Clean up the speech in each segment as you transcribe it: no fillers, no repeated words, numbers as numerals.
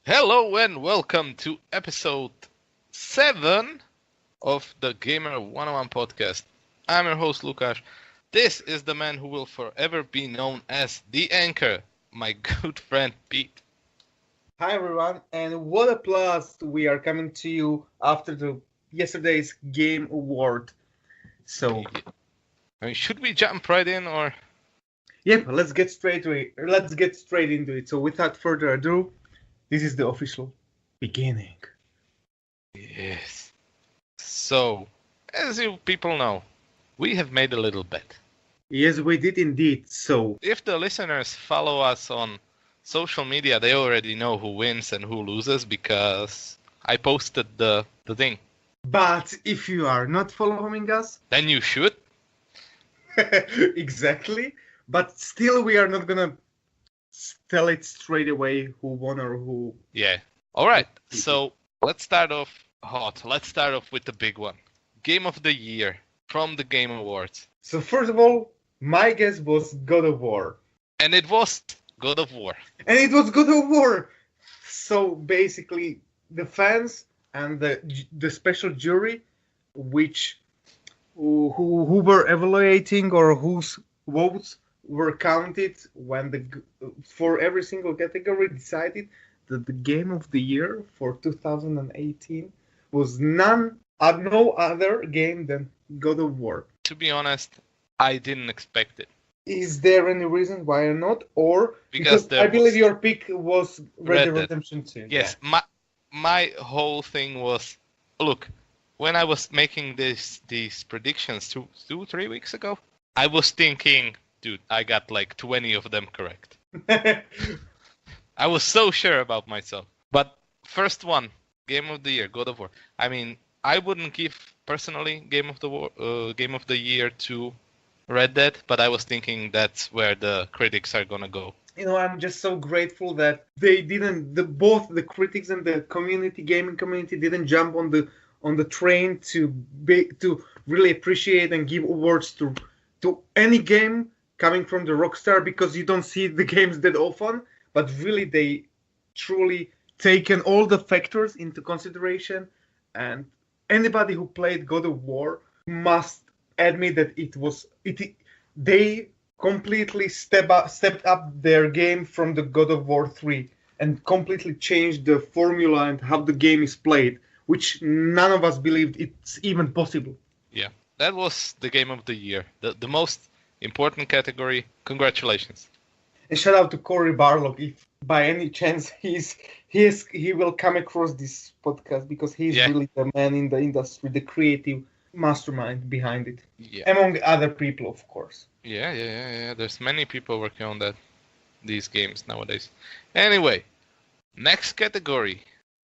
Hello and welcome to episode 7 of the Gamer 101 podcast. I'm your host Lukas. This is the man who will forever be known as the anchor, my good friend Pete. Hi everyone, and what a blast we are coming to you after the yesterday's game award. So, Should we jump right in or? yep, let's get straight to it. Let's get straight into it. So, without further ado, this is the official beginning. Yes. So, as you people know, we have made a little bet. Yes, we did indeed. So, If the listeners follow us on social media, they already know who wins and who loses because I posted the thing. but if you are not following us, Then you should. exactly. But still, we are not gonna tell it straight away who won or who. Yeah. All right. So let's start off hot. Let's start off with the big one. Game of the year from the Game Awards. So, first of all, my guess was God of War. And it was God of War. And it was God of War. So basically, the fans and the special jury, which who were evaluating or whose votes were counted when for every single category decided that the game of the year for 2018 was no other game than God of War. To be honest, I didn't expect it. Is there any reason why or not? Or Because I believe your pick was Red Dead Redemption 2. Yes, my whole thing was, look, when I was making these predictions 3 weeks ago, I was thinking, dude, I got like 20 of them correct. I was so sure about myself. But first one, Game of the Year, God of War. I mean, I wouldn't give personally Game of the Year to Red Dead, but I was thinking that's where the critics are gonna go. You know, I'm just so grateful that they didn't. Both the critics and the gaming community, didn't jump on the train to really appreciate and give awards to any game coming from the Rockstar, because you don't see the games that often. But really, they truly taken all the factors into consideration, and anybody who played God of War must admit that they completely stepped up their game from the God of War 3 and completely changed the formula and how the game is played, which none of us believed it's even possible. Yeah, that was the Game of the Year, the most important category. Congratulations. And shout out to Cory Barlog, if by any chance he will come across this podcast, because he's really the man in the industry, the creative mastermind behind it. Yeah. Among other people, of course. Yeah. There's many people working on these games nowadays. Anyway, next category,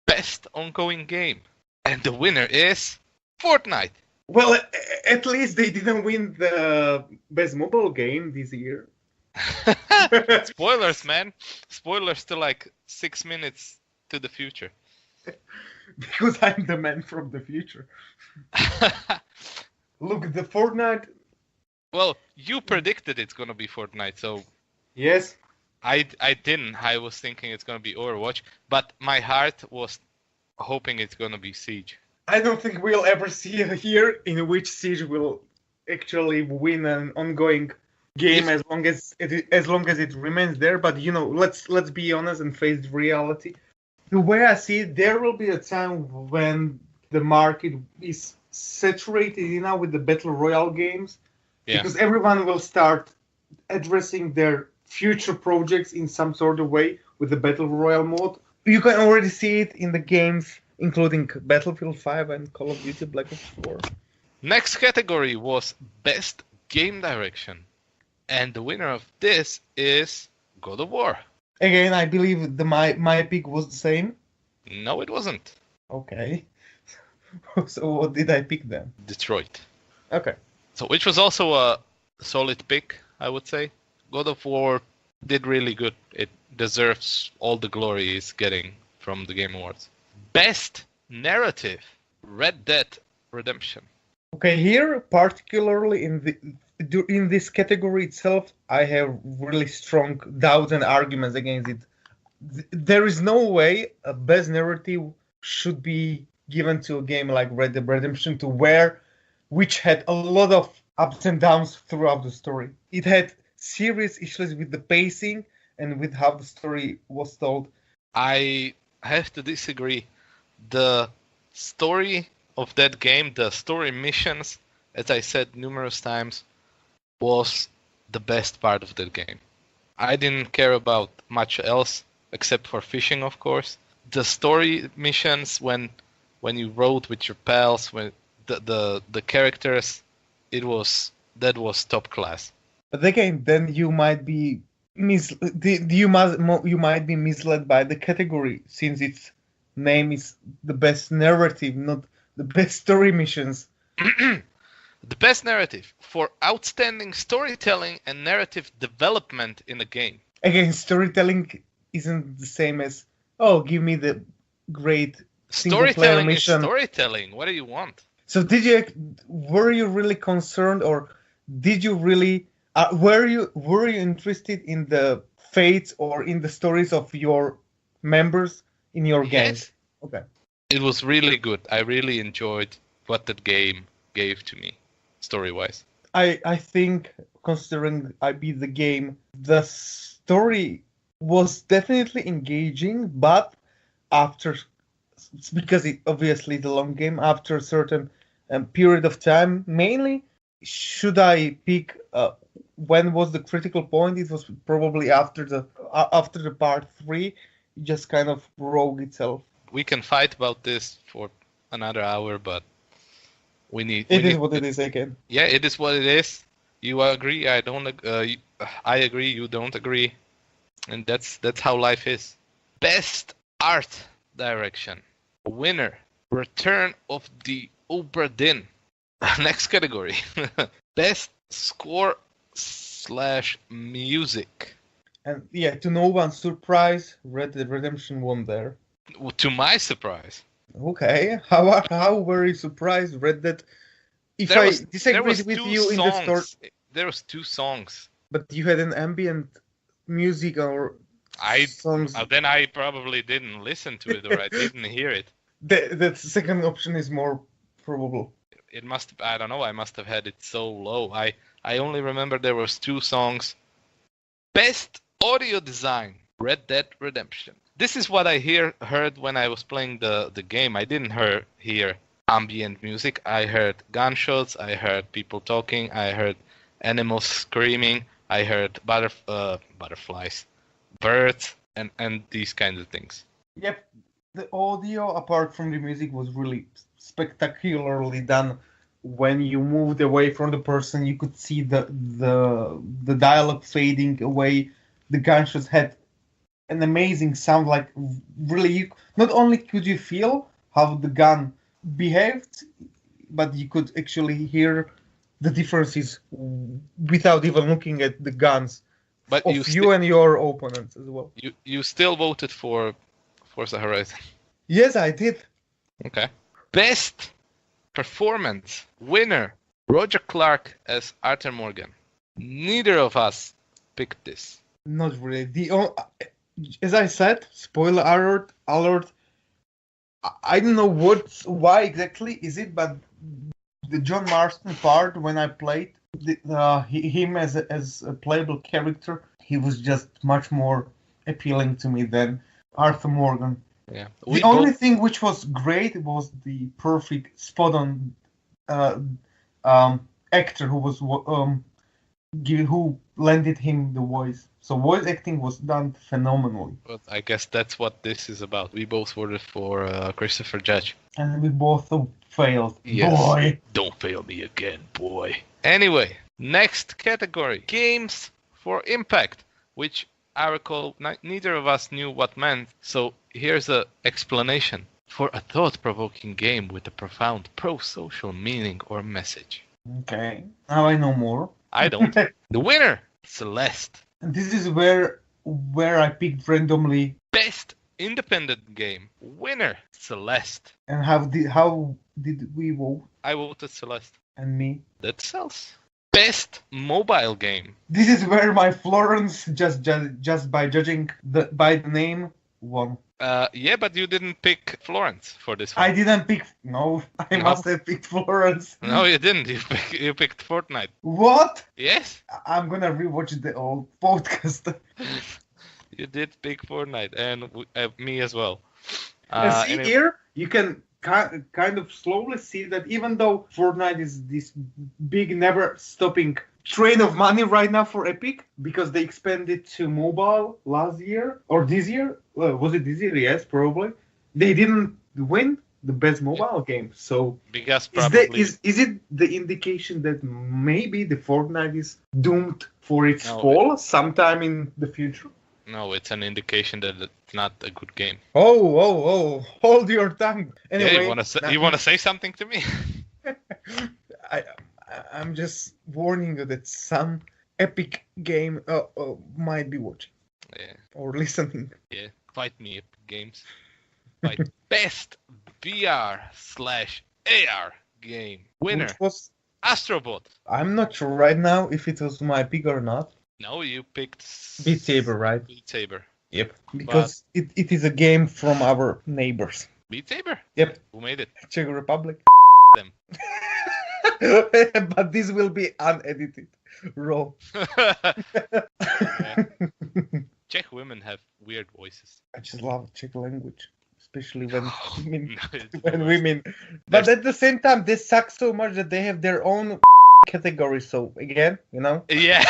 best ongoing game. And the winner is Fortnite. Well, at least they didn't win the best mobile game this year. Spoilers, man. Spoilers to like 6 minutes to the future. Because I'm the man from the future. Look, the Fortnite... Well, you predicted it's gonna be Fortnite, so... Yes. I didn't. I was thinking it's gonna be Overwatch, but my heart was hoping it's gonna be Siege. I don't think we'll ever see a year in which Siege will actually win an ongoing game as long as it remains there. But you know, let's be honest and face reality. The way I see it, there will be a time when the market is saturated enough with the battle royale games, because everyone will start addressing their future projects in some sort of way with the battle royale mode. You can already see it in the games, including Battlefield 5 and Call of Duty Black Ops 4. Next category was Best Game Direction. And the winner of this is God of War. Again, I believe my pick was the same. No, it wasn't. Okay. So what did I pick then? Detroit. Okay. So which was also a solid pick, I would say. God of War did really good. It deserves all the glory it's getting from the Game Awards. Best Narrative, Red Dead Redemption. Okay, here, particularly in this category itself, I have really strong doubts and arguments against it. there is no way a best narrative should be given to a game like Red Dead Redemption 2, which had a lot of ups and downs throughout the story. It had serious issues with the pacing and with how the story was told. I have to disagree. The story of that game, the story missions, as I said numerous times, was the best part of that game. I didn't care about much else except for fishing, of course. The story missions, when you rode with your pals, when the characters, that was top class. But again, then you might be you might be misled by the category, since its name is the best narrative, not the best story missions. The best narrative for outstanding storytelling and narrative development in a game. Again, storytelling isn't the same as, oh, give me the great Storytelling is mission. storytelling. What do you want? So were you really concerned, or did you really were you interested in the fates or in the stories of your members in your game? Yes. Okay. It was really good. I really enjoyed what that game gave to me, story-wise. I think, considering I beat the game, the story was definitely engaging, but after, because it obviously the long game, after a certain period of time, mainly, should I pick when was the critical point? It was probably after the part 3. It just kind of broke itself. We can fight about this for another hour, but it is what it is again. Yeah, it is what it is. You agree, I don't. I agree, you don't agree, and that's how life is. Best art direction, winner, Return of the Obra Dinn. Next category, best score / music. And yeah, to no one's surprise, Red Dead Redemption won there. To my surprise. Okay, how were you surprised, Red Dead? If I disagreed with you in the story, there was 2 songs. But you had an ambient music or songs. Then I probably didn't listen to it, or I didn't hear it. The second option is more probable. It must. I don't know. I must have had it so low. I only remember there was 2 songs. Best audio design, Red Dead Redemption. This is what I heard when I was playing the game. I didn't hear ambient music. I heard gunshots. I heard people talking. I heard animals screaming. I heard butterflies, birds, and these kinds of things. Yep, the audio, apart from the music, was really spectacularly done. When you moved away from the person, you could see the dialogue fading away. The gunshots had an amazing sound. Like, really, not only could you feel how the gun behaved, but you could actually hear the differences without even looking at the guns but of you and your opponents as well. You still voted for Forza Horizon. Yes, I did. Okay. Best performance, winner, Roger Clark as Arthur Morgan. Neither of us picked this. Not really. As I said, spoiler alert. I don't know why exactly is it, but the John Marston part, when I played him as a playable character, he was just much more appealing to me than Arthur Morgan. Yeah. The only thing which was great was the perfect spot-on actor who lended him the voice. So voice acting was done phenomenally. But I guess that's what this is about. We both voted for Christopher Judge. And we both failed. Yes. Boy. Don't fail me again, boy. Anyway, next category. Games for Impact, which I recall neither of us knew what meant. So here's an explanation. For a thought-provoking game with a profound pro-social meaning or message. Okay, now I know more. I don't. The winner, Celeste. And this is where I picked randomly. Best independent game, winner, Celeste. And how did we vote? I voted Celeste. And me? That sells. Best mobile game. This is where my Florence, just by judging by the name, won. Yeah, but you didn't pick Florence for this one. I didn't pick. No, I No? must have picked Florence. No, you didn't. You picked Fortnite. What? Yes, I'm gonna rewatch the old podcast. you did pick Fortnite, and me as well. And see anyway- here, you can kind of slowly see that even though Fortnite is this big, never-stopping train of money right now for Epic, because they expanded to mobile last year or this year. Was it this year? Yes, probably. They didn't win the best mobile game. So Because probably is it the indication that maybe the Fortnite is doomed for its No, fall sometime in the future? no, it's an indication that it's not a good game. Oh! Hold your tongue. Anyway, Yeah, you wanna say something to me? I'm just warning you that some Epic game might be watching Yeah, or listening. yeah. Fight me, Epic Games. Fight best VR/AR game. Winner, Which was, Astrobot. I'm not sure right now if it was my pick or not. No, you picked Beat Saber, right? Beat Saber. Yep. Because it is a game from our neighbors. Beat Saber? Yep. Who made it? Czech Republic. Them. But this will be unedited. Raw. Yeah. Czech women have weird voices. I just love Czech language, especially when women. No, it's When worse. women. But at the same time, they suck so much that they have their own category. So again, you know. Yeah.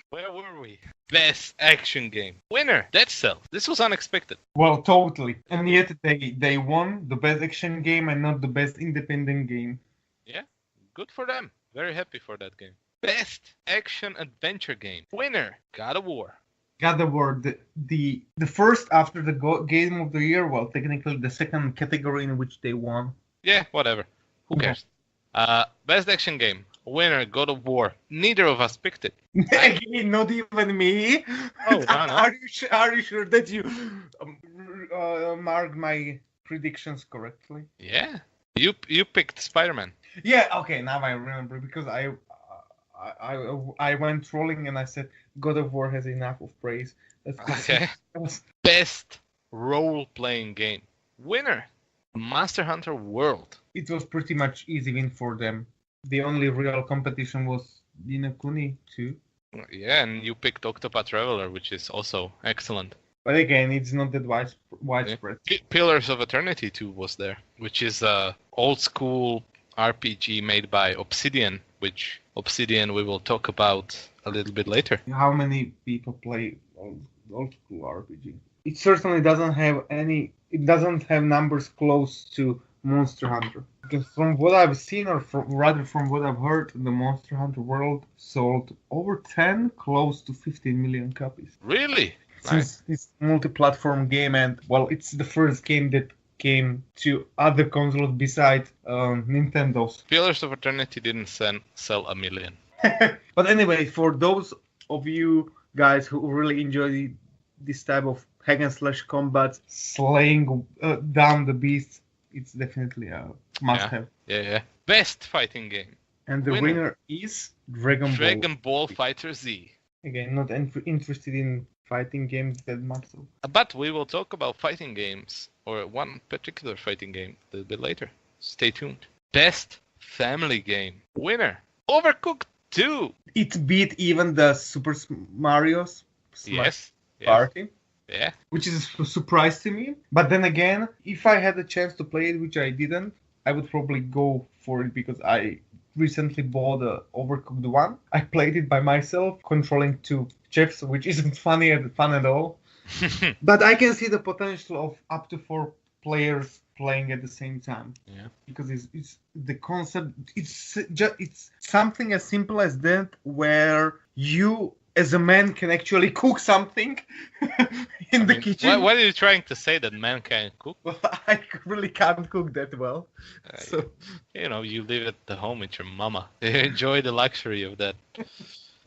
Where were we? Best action game. Winner, Dead Cell. This was unexpected. Well, totally. And yet they won the best action game and not the best independent game. Yeah, good for them. Very happy for that game. Best action adventure game. Winner, God of War. God of War, the first after the game of the year. Well, technically the second category in which they won. Yeah, whatever. Who Yeah. cares? Best action game. Winner, God of War. Neither of us picked it. Again, not even me. Oh, no. Are you sure that you marked my predictions correctly? Yeah. You picked Spider-Man. Yeah. Okay. Now I remember because I went trolling and I said God of War has enough of praise. Okay. Best role-playing game. Winner, Monster Hunter World. It was pretty much easy win for them. The only real competition was Ni no Kuni 2. Yeah, and you picked Octopath Traveler, which is also excellent. But again, it's not that widespread. Pillars of Eternity 2 was there, which is a old school RPG made by Obsidian, which Obsidian we will talk about a little bit later. How many people play old school RPG? It certainly doesn't have any. It doesn't have numbers close to Monster Hunter. Because from what I've seen, or rather from what I've heard, the Monster Hunter World sold over 10, close to 15 million copies. Really? Since it's a multi-platform game, and well, it's the first game that came to other consoles besides Nintendo's. Pillars of Eternity didn't sell 1 million. But anyway, for those of you guys who really enjoy this type of hack and slash combat, slaying down the beasts, it's definitely a must-have. Yeah. Best fighting game. And the winner is Dragon Ball. Dragon Ball Fighter Z. Again, not interested in fighting games that much. So. But we will talk about fighting games, or one particular fighting game, a little bit later. Stay tuned. Best family game. Winner, Overcooked 2. It beat even the Super Mario's Yes. Party. Yeah. Which is a surprise to me. But then again, if I had a chance to play it, which I didn't, I would probably go for it because I recently bought the Overcooked 1. I played it by myself, controlling 2 chefs, which isn't fun at all. But I can see the potential of up to 4 players playing at the same time. Yeah. Because it's the concept. It's something as simple as that, where you as a man can actually cook something in the kitchen. What are you trying to say, that men can cook? Well, I really can't cook that well. So you live at the home with your mama. Enjoy the luxury of that.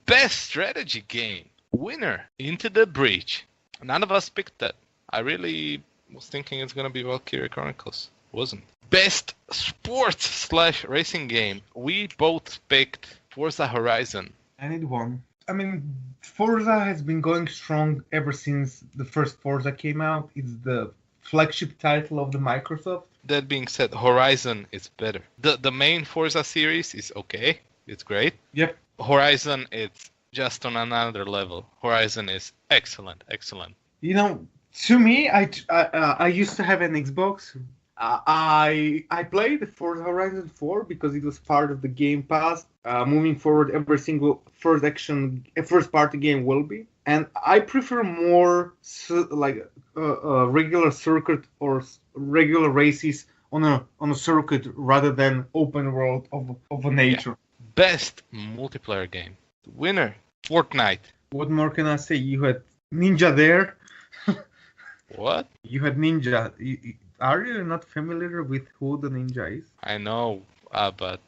Best strategy game. Winner, Into the Breach. None of us picked that. I really was thinking it's gonna be Valkyria Chronicles. Wasn't. Best sports/racing game. We both picked Forza Horizon. I need one. I mean, Forza has been going strong ever since the first Forza came out. It's the flagship title of the Microsoft. That being said, Horizon is better. The main Forza series is okay. It's great. Yep. Horizon, it's just on another level. Horizon is excellent. You know, to me, I used to have an Xbox. I played Forza Horizon 4 because it was part of the Game Pass. Moving forward, every single first party game will be. And I prefer more regular circuit or regular races on a circuit rather than open world of a nature. Yeah. Best multiplayer game. Winner, Fortnite. What more can I say? You had Ninja there. What? You had Ninja. Are you not familiar with who the Ninja is? I know, but...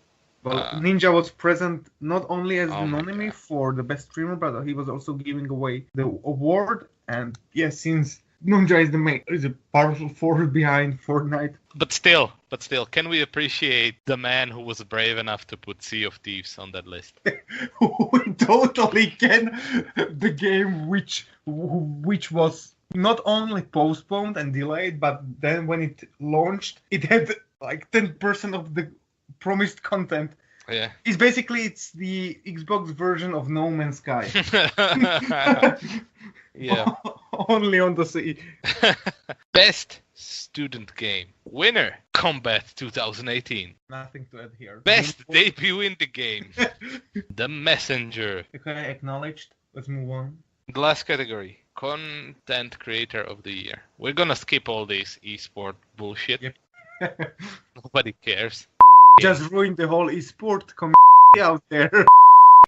Well, Ninja was present not only as Oh an my enemy God. for the best streamer, but he was also giving away the award. And yes, since Ninja is a powerful force behind Fortnite. But still, can we appreciate the man who was brave enough to put Sea of Thieves on that list? We totally can. The game which was not only postponed and delayed, but then when it launched, it had like 10% of the promised content. Yeah. It's the Xbox version of No Man's Sky. Yeah. Only on the sea. Best student game. Winner, Combat 2018. Nothing to add here. Best debut in the game. The Messenger. Okay, acknowledged. Let's move on. The last category, Content Creator of the Year. We're gonna skip all this esport bullshit. Yep. Nobody cares. Just ruined the whole esport community out there.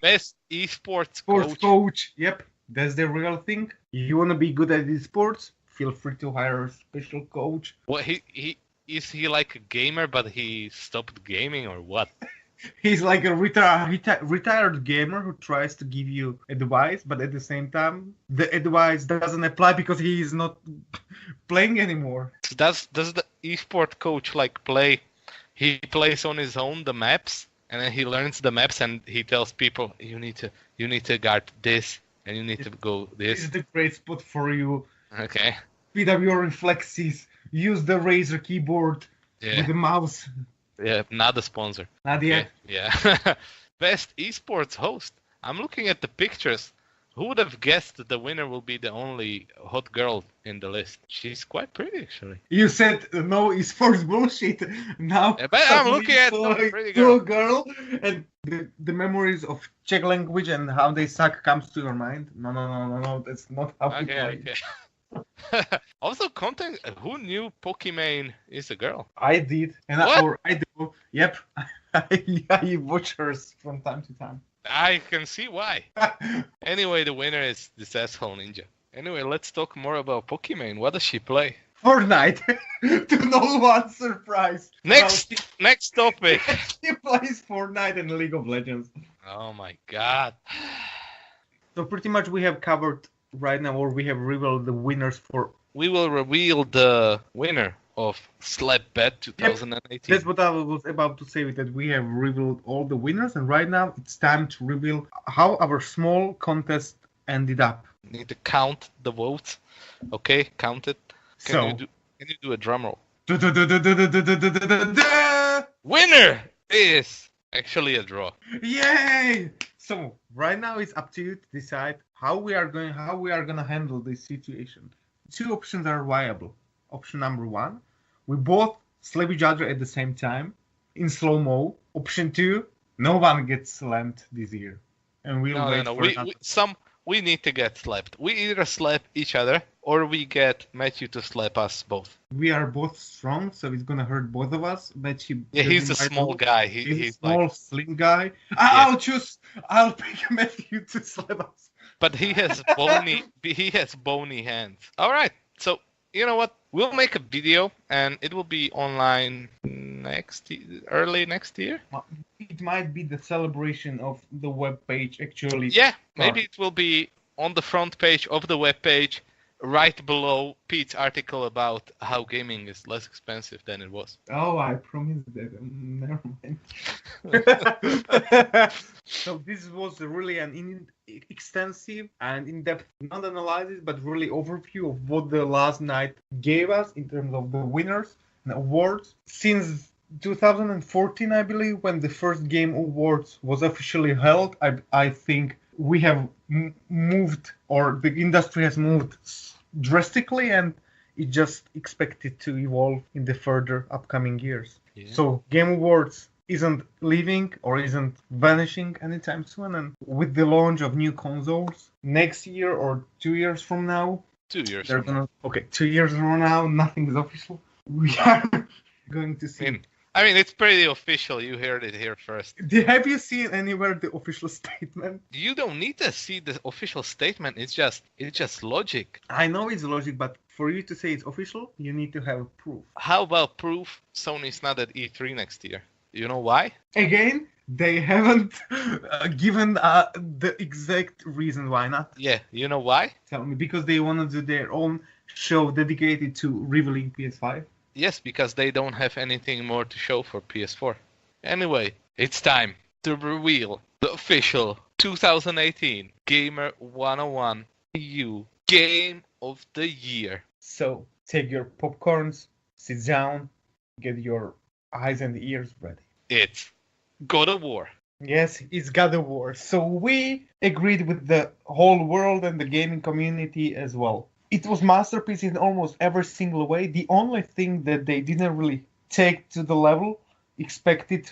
Best esports Sports coach. coach. Yep, that's the real thing. If you want to be good at esports, feel free to hire a special coach. What is he like a gamer, but he stopped gaming or what? He's like a retired gamer who tries to give you advice, but at the same time, the advice doesn't apply because he is not playing anymore. Does the esport coach like play? He plays on his own the maps, and then he learns the maps, and he tells people you need to guard this, and you need to go This this. is the great spot for you. Okay. Speed up your reflexes. Use the Razer keyboard with Yeah. the mouse. Yeah. Not a sponsor. Not yet. Okay. Yeah. Best esports host. I'm looking at the pictures. Who would have guessed that the winner will be the only hot girl in the list? She's quite pretty, actually. You said no esports bullshit. Now Yeah, but I'm looking at suddenly some pretty to a girl. girl, and the memories of Czech language and how they suck comes to your mind. No. That's not how we play. Okay. Also, content. Who knew Pokimane is a girl? I did, and What? I do. Yep, I watch her from time to time. I can see why. Anyway, the winner is this asshole ninja. Anyway, let's talk more about Pokimane. What does she play? Fortnite, to no one's surprise. Next topic. She plays Fortnite and League of Legends. Oh my god. So pretty much we have covered right now, or we have revealed the winners for. We will reveal the winner of Slap Bet 2018. That's what I was about to say, that we have revealed all the winners, and right now it's time to reveal how our small contest ended up. Need to count the votes. Okay, count it. Can you do a drum roll? Winner is actually a draw. Yay! So right now it's up to you to decide how we are gonna handle this situation. Two options are viable. Option number one, we both slap each other at the same time in slow-mo. Option two, no one gets slammed this year, and we'll wait for We need to get slapped. We either slap each other or we get Matthew to slap us both. We are both strong, so it's gonna hurt both of us. Matthew, Yeah, he's a small guy. He's a He's small, like, slim guy. Yeah. I'll pick Matthew to slap us. but he has bony hands. All right, so you know what? We'll make a video and it will be online early next year. It might be the celebration of the web page actually. Yeah, maybe it will be on the front page of the web page. right below Pete's article about how gaming is less expensive than it was. Oh, I promised that. Never mind. So this was really an extensive and in-depth, not analysis, but really overview of what the last night gave us in terms of the winners and awards. Since 2014, I believe, when the first Game Awards was officially held, I think we have moved, or the industry has moved drastically, and it just expected to evolve in the further upcoming years. Yeah. So Game Awards isn't leaving or isn't vanishing anytime soon, and with the launch of new consoles next year or 2 years from now, 2 years they're from now. okay, 2 years from now, nothing is official. We are going to see. I mean, it's pretty official. You heard it here first. Have you seen anywhere the official statement? You don't need to see the official statement. It's just logic. I know it's logic, but for you to say it's official, you need to have proof. How about proof Sony's not at E3 next year? You know why? Again, they haven't given the exact reason why not. Yeah, you know why? Tell me, because they want to do their own show dedicated to revealing PS5? Yes, because they don't have anything more to show for PS4. Anyway, it's time to reveal the official 2018 Gamer 101 EU Game of the Year. So, take your popcorns, sit down, get your eyes and ears ready. It's God of War. Yes, it's God of War. So we agreed with the whole world and the gaming community as well. It was masterpiece in almost every single way. The only thing that they didn't really take to the level expected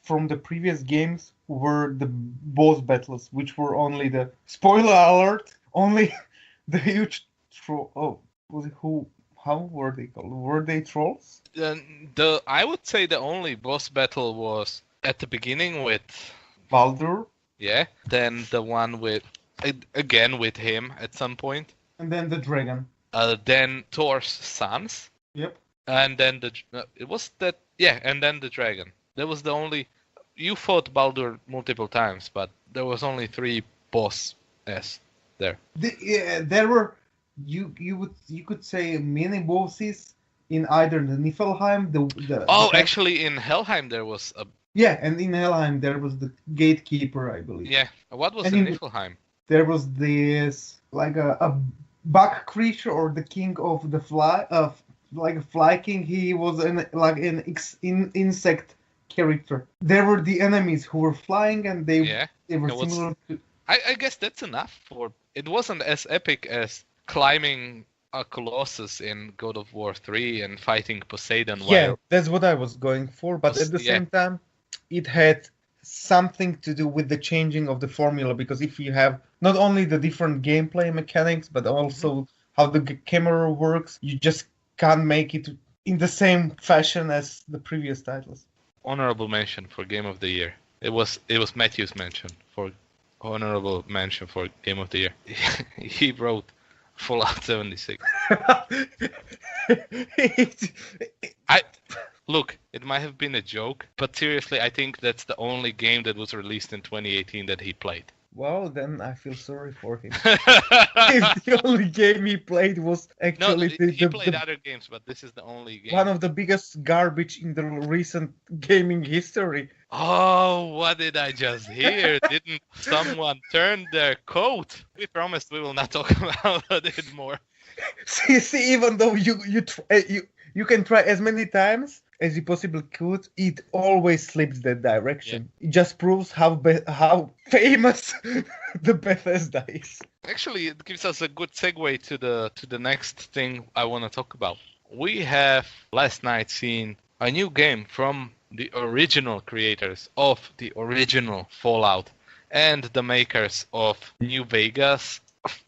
from the previous games were the boss battles, which were only the spoiler alert, only the huge how were they called? Were they trolls? I would say the only boss battle was at the beginning with Baldur. Yeah. Then the one with again with him at some point. And then the dragon. Then Thor's sons. Yep. And then it was that. Yeah. And then the dragon. That was the only. You fought Baldur multiple times, but there was only 3 bosses there. There were you could say mini bosses in either the Niflheim, Actually, in Helheim there was a. Yeah, and in Helheim there was the gatekeeper, I believe. Yeah. What was and in Niflheim? There was this like a bug creature or the king of the fly like a fly king. He was an insect character. There were the enemies who were flying, and they were similar to. I guess that's enough for. It wasn't as epic as climbing a Colossus in God of War 3 and fighting Poseidon. Yeah, that's what I was going for. But at the same time, it had something to do with the changing of the formula, because if you have not only the different gameplay mechanics, but also how the camera works, you just can't make it in the same fashion as the previous titles. Honorable mention for Game of the Year. It was Matthew's mention for honorable mention for Game of the Year. He wrote Fallout 76. Look, it might have been a joke, but seriously, I think that's the only game that was released in 2018 that he played. Well, then I feel sorry for him. If the only game he played was actually he played other games, but this is the only game. One of the biggest garbage in the recent gaming history. Oh, what did I just hear? Didn't someone turn their coat? We promised we will not talk about it more. See, even though you can try as many times as you possibly could, it always slips that direction. Yeah. It just proves how famous the Bethesda is. Actually, it gives us a good segue to the next thing I want to talk about. We have last night seen a new game from the original creators of the original Fallout and the makers of New Vegas,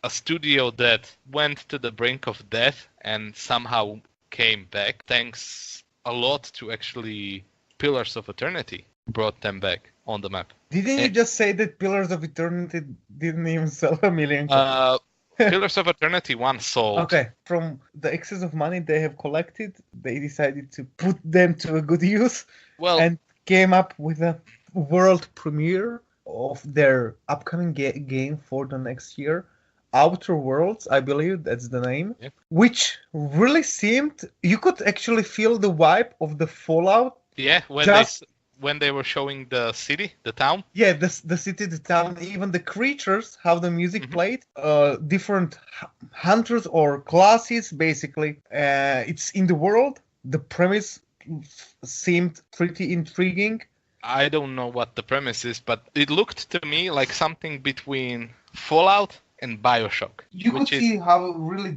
a studio that went to the brink of death and somehow came back thanks a lot to actually Pillars of Eternity brought them back on the map. Didn't you just say that Pillars of Eternity didn't even sell 1 million copies? Pillars of Eternity 1 sold. Okay, from the excess of money they have collected, they decided to put them to a good use and came up with a world premiere of their upcoming game for the next year. Outer Worlds, I believe that's the name, Yeah. which really seemed you could actually feel the vibe of the Fallout. Yeah, Just when they were showing the city, the town. yeah, the city, the town, even the creatures, how the music Mhm. played, different hunters or classes, basically. It's in the world. The premise seemed pretty intriguing. I don't know what the premise is, but it looked to me like something between Fallout and BioShock, You could which is see how really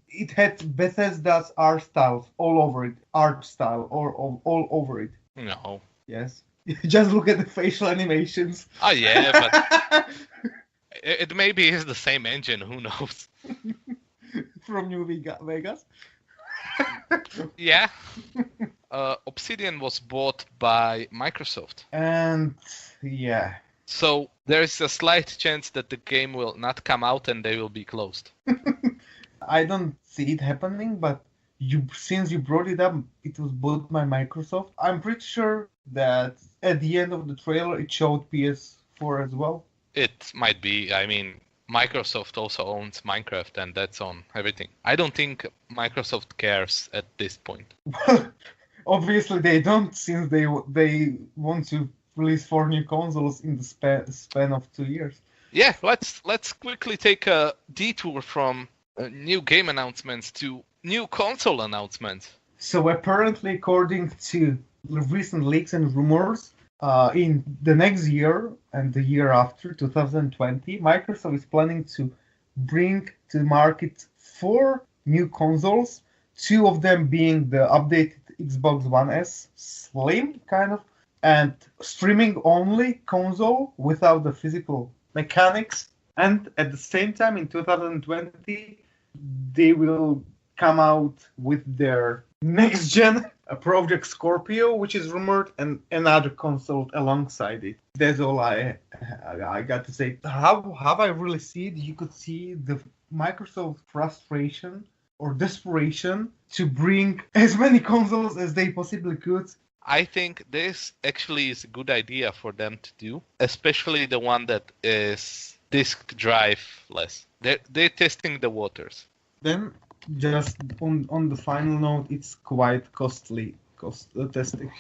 it had Bethesda's art style all over it, art style or all over it. no. Yes. Just look at the facial animations. Oh yeah, but it maybe is the same engine. Who knows? From New Vegas. Yeah. Obsidian was bought by Microsoft, And yeah. so there is a slight chance that the game will not come out and they will be closed. I don't see it happening, but since you brought it up, it was bought by Microsoft. I'm pretty sure that at the end of the trailer it showed PS4 as well. It might be. I mean, Microsoft also owns Minecraft, and that's on everything. I don't think Microsoft cares at this point. Well, obviously they don't, since they want to release 4 new consoles in the span of 2 years. Yeah, let's quickly take a detour from new game announcements to new console announcements. So apparently, according to recent leaks and rumors, in the next year and the year after, 2020, Microsoft is planning to bring to the market 4 new consoles, 2 of them being the updated Xbox One S Slim, kind of, and streaming only console without the physical mechanics. And at the same time, in 2020, they will come out with their next gen Project Scorpio, which is rumored, and another console alongside it. That's all I got to say. How I really see it, you could see the Microsoft frustration or desperation to bring as many consoles as they possibly could. I think this actually is a good idea for them to do, especially the one that is disk drive less. They're testing the waters. Then, just on the final note, it's quite costly testing.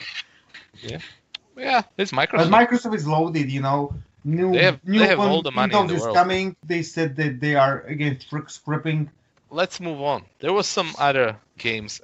Yeah, it's But Microsoft. Microsoft is loaded, New They have all the money in Windows the is world. coming. They said that they are again scrapping. Let's move on. There was some other games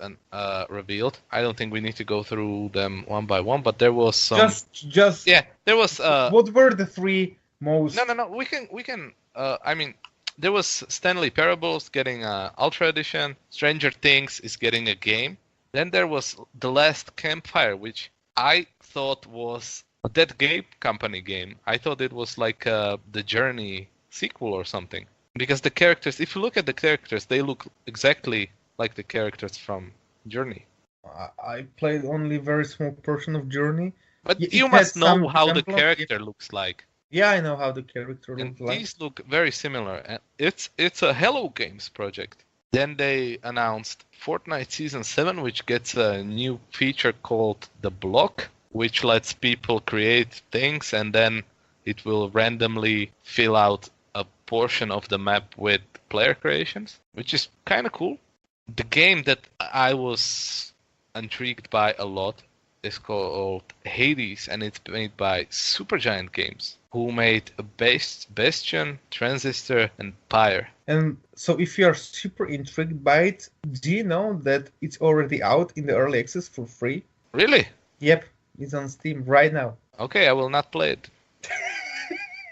revealed. I don't think we need to go through them one by one, but there was some. Just Yeah, there was. what were the 3 most? No. We can. I mean, there was Stanley Parables getting a Ultra Edition. Stranger Things is getting a game. Then there was The Last Campfire, which I thought was a Dead Game Company game. I thought it was like the Journey sequel or something. Because the characters, if you look at the characters, they look exactly like the characters from Journey. I played only a very small portion of Journey. But It you had must know some how the resemblance, character looks like. Yeah, I know how the character And looks like. these look very similar. And it's a Hello Games project. Then they announced Fortnite Season 7, which gets a new feature called The Block, which lets people create things and then it will randomly fill out a portion of the map with player creations, which is kind of cool. The game that I was intrigued by a lot is called Hades, and it's made by Supergiant Games, who made Bastion, Transistor, and Pyre. And so, if you are super intrigued by it, do you know that it's already out in the early access for free? Really? Yep, it's on Steam right now. Okay, I will not play it.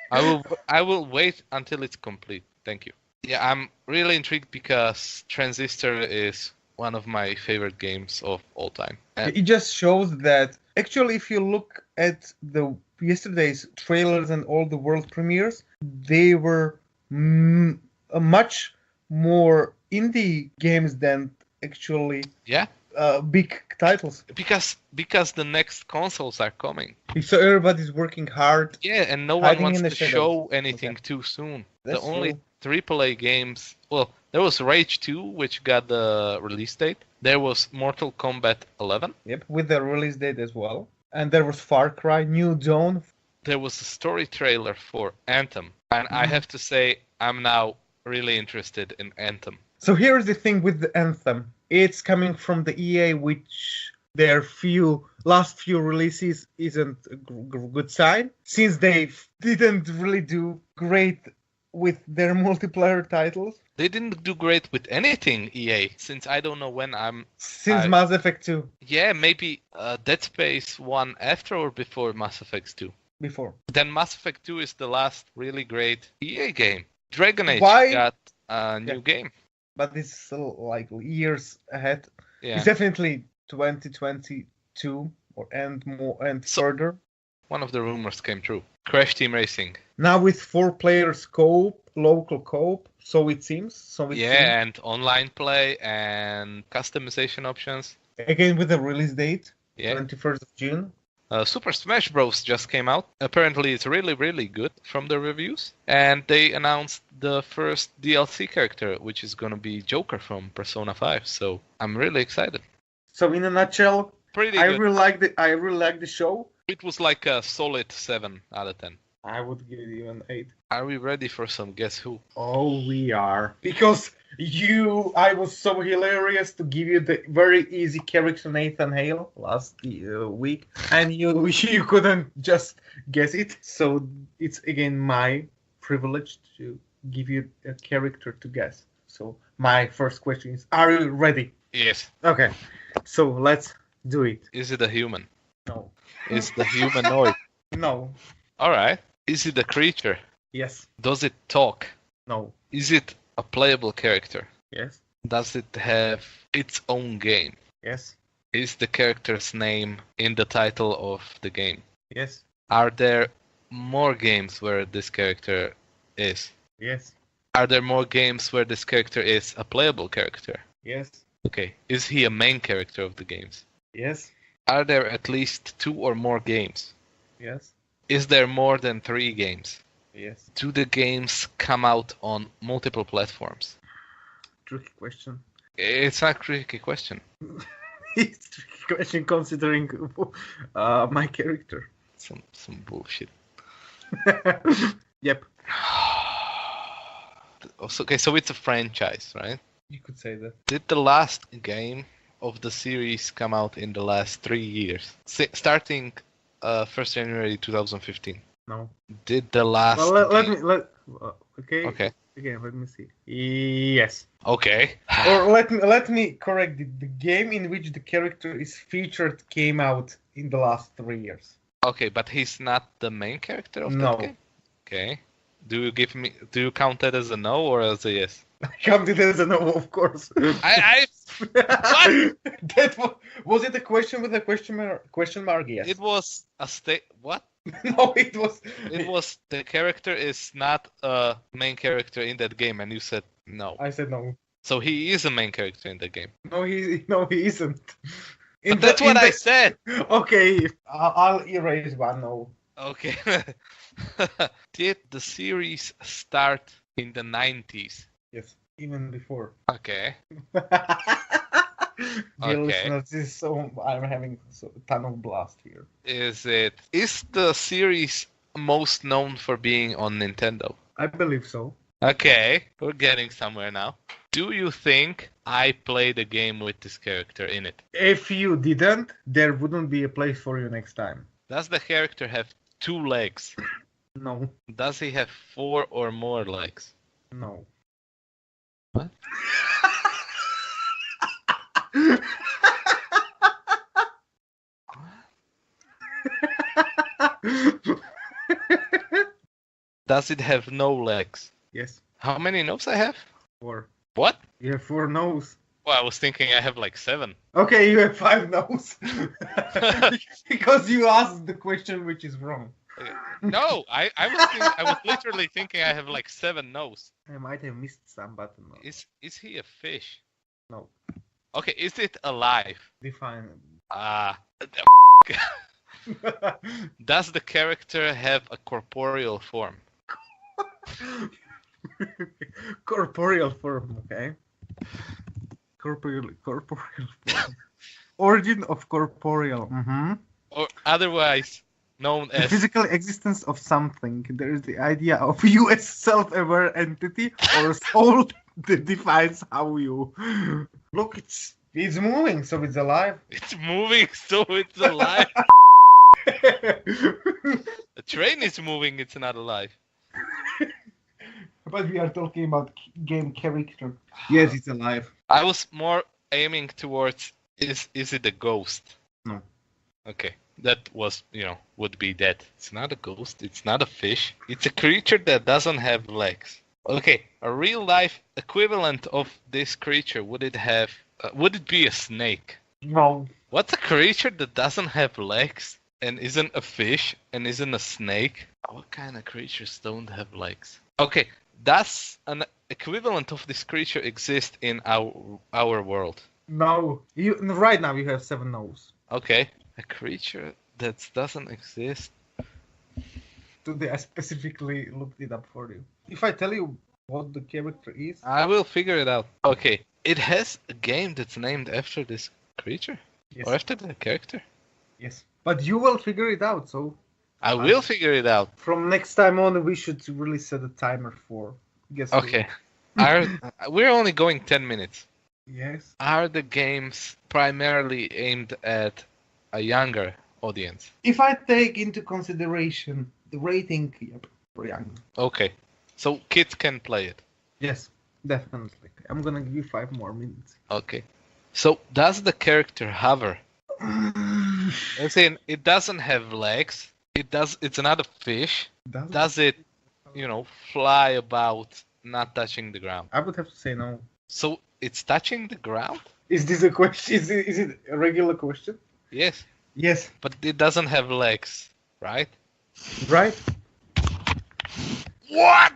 I will wait until it's complete. Thank you. Yeah, I'm really intrigued because Transistor is one of my favorite games of all time. And It just shows that actually, if you look at the yesterday's trailers and all the world premieres, they were much more indie games than actually yeah, big titles. because the next consoles are coming. So everybody's working hard. Yeah, and no one Hiding wants in the to shadows. show anything Okay. too soon. That's the only true. AAA games. Well, there was Rage 2, which got the release date. There was Mortal Kombat 11. Yep, with the release date as well. And there was Far Cry, New Dawn. There was a story trailer for Anthem. And I have to say, I'm now really interested in Anthem. So here's the thing with the Anthem. It's coming from the EA, which their last few releases isn't a good sign, since they didn't really do great with their multiplayer titles. They didn't do great with anything, EA, since I don't know when Since Mass Effect 2. Yeah, maybe Dead Space 1 after or before Mass Effect 2. Before. Then Mass Effect 2 is the last really great EA game. Dragon Age got a new game. But it's still like years ahead. Yeah. It's definitely 2022 and further. One of the rumors came true. Crash Team Racing. Now with 4 players co-op, local co-op, so it seems. And online play and customization options. Again with the release date, Yeah. 21st of June. Super Smash Bros. Just came out. Apparently it's really, really good from the reviews. And they announced the first DLC character, which is going to be Joker from Persona 5. So I'm really excited. So in a nutshell, Pretty I good. really like the show. It was like a solid 7 out of 10. I would give you an 8. Are we ready for some Guess Who? Oh, we are. Because I was so hilarious to give you the very easy character Nathan Hale last week, and you couldn't just guess it. So it's again my privilege to give you a character to guess. So my first question is, are you ready? Yes. Okay. So let's do it. Is it a human? No. Is the humanoid? No. All right. Is it a creature? Yes. Does it talk? No. Is it a playable character? Yes. Does it have its own game? Yes. Is the character's name in the title of the game? Yes. Are there more games where this character is? Yes. Are there more games where this character is a playable character? Yes. Okay. Is he a main character of the games? Yes. Are there at least 2 or more games? Yes. Is there more than 3 games? Yes. Do the games come out on multiple platforms? Tricky question. It's not a tricky question. It's a tricky question considering my character. Some bullshit. Yep. Okay, so it's a franchise, right? You could say that. Did the last game of the series come out in the last 3 years? Starting 1st January 2015. No. Did the last okay. Okay. Again, let me see. Yes. Okay. Or let me correct it. The game in which the character is featured came out in the last 3 years. Okay, but he's not the main character of that game? Okay. Do you count that as a no or as a yes? I counted it as a no, of course. What? That was it a question with a question mark? Yes. It was a what? No, it was. It was the character is not a main character in that game, and you said no. I said no. So he is a main character in the game. No, he isn't. But that's what I said. Okay, I'll erase one. No. Okay. Did the series start in the 90s? Yes, even before. Okay. Dear listeners, so I'm having a ton of blast here. Is the series most known for being on Nintendo? I believe so. Okay, we're getting somewhere now. Do you think I played a game with this character in it? If you didn't, there wouldn't be a place for you next time. Does the character have 2 legs? No. Does he have 4 or more legs? No. What? Does it have no legs? Yes. How many nose I have? 4. What? You have 4 nose. Well, I was thinking I have like 7. Okay, you have 5 nose. Because you asked the question which is wrong. No, I was literally thinking I have like 7 nose. I might have missed some, but no. Is he a fish? No. Okay, is it alive? Define. Does the character have a corporeal form? Corporeal form, okay. Corporeal form. Origin of corporeal. Mm-hmm. Or otherwise, known The as... physical existence of something. There is the idea of you as self-aware entity or soul that defines how you... Look, it's moving, so it's alive. It's moving, so it's alive. A train is moving, it's not alive. But we are talking about game character. Yes, it's alive. I was more aiming towards, is it a ghost? No. Okay, that was, would be that. It's not a ghost, it's not a fish. It's a creature that doesn't have legs. Okay, a real life equivalent of this creature, would it be a snake? No. What's a creature that doesn't have legs and isn't a fish and isn't a snake? What kind of creatures don't have legs? Okay, does an equivalent of this creature exist in our world? No. Right now you have 7 no's. Okay, a creature that doesn't exist. Today I specifically looked it up for you. If I tell you what the character is... I will figure it out. Okay, it has a game that's named after this creature? Yes. Or after the character? Yes. But you will figure it out, so... I will figure it out. From next time on, we should really set a timer for... Guess who. Okay. We're only going 10 minutes. Yes. Are the games primarily aimed at a younger audience? If I take into consideration the rating, yep, for young. Okay. So kids can play it. Yes, definitely. I'm gonna give you 5 more minutes. Okay. So does the character hover? I'm saying it doesn't have legs. It's not a fish. Does it, fly about not touching the ground? I would have to say no. So it's touching the ground? Is this a question? Is it a regular question? Yes. Yes. But it doesn't have legs, right? Right? What?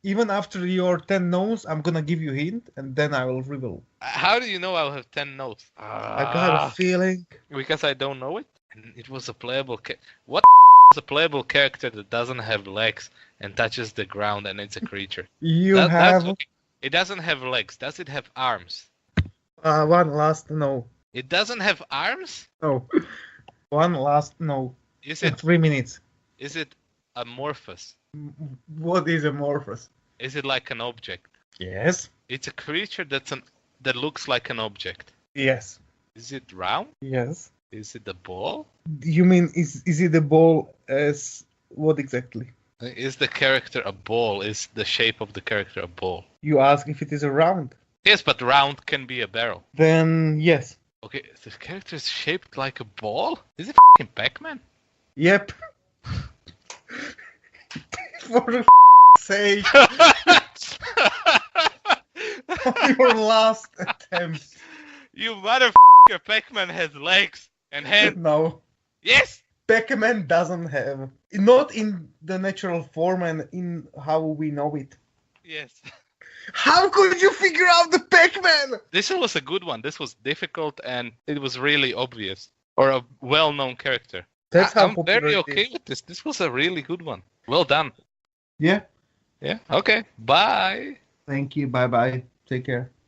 Even after your 10 no's, I'm gonna give you a hint, and then I will reveal. How do you know I'll have 10 notes? I got a feeling. Because I don't know it? And it was a playable... What is a playable character that doesn't have legs and touches the ground and it's a creature? It doesn't have legs. Does it have arms? One last no. It doesn't have arms? No. One last no. Is In it 3 minutes. Is it amorphous? What is amorphous? Is it like an object? Yes. It's a creature that looks like an object. Yes. Is it round? Yes. Is it a ball? You mean is it a ball as what exactly? Is the character a ball? Is the shape of the character a ball? You ask if it is a round. Yes, but round can be a barrel. Then yes. Okay, the character is shaped like a ball? Is it f***ing Pac-Man? Yep. For the sake of your last attempt. You motherfucker, Pac-Man has legs and hands. No. Yes! Pac-Man doesn't have. Not in the natural form and in how we know it. Yes. How could you figure out the Pac-Man? This was a good one. This was difficult and it was really obvious. Or a well-known character. That's how I'm very okay with this. This was a really good one. Well done. Yeah. Yeah. Okay. Bye. Thank you. Bye-bye. Take care.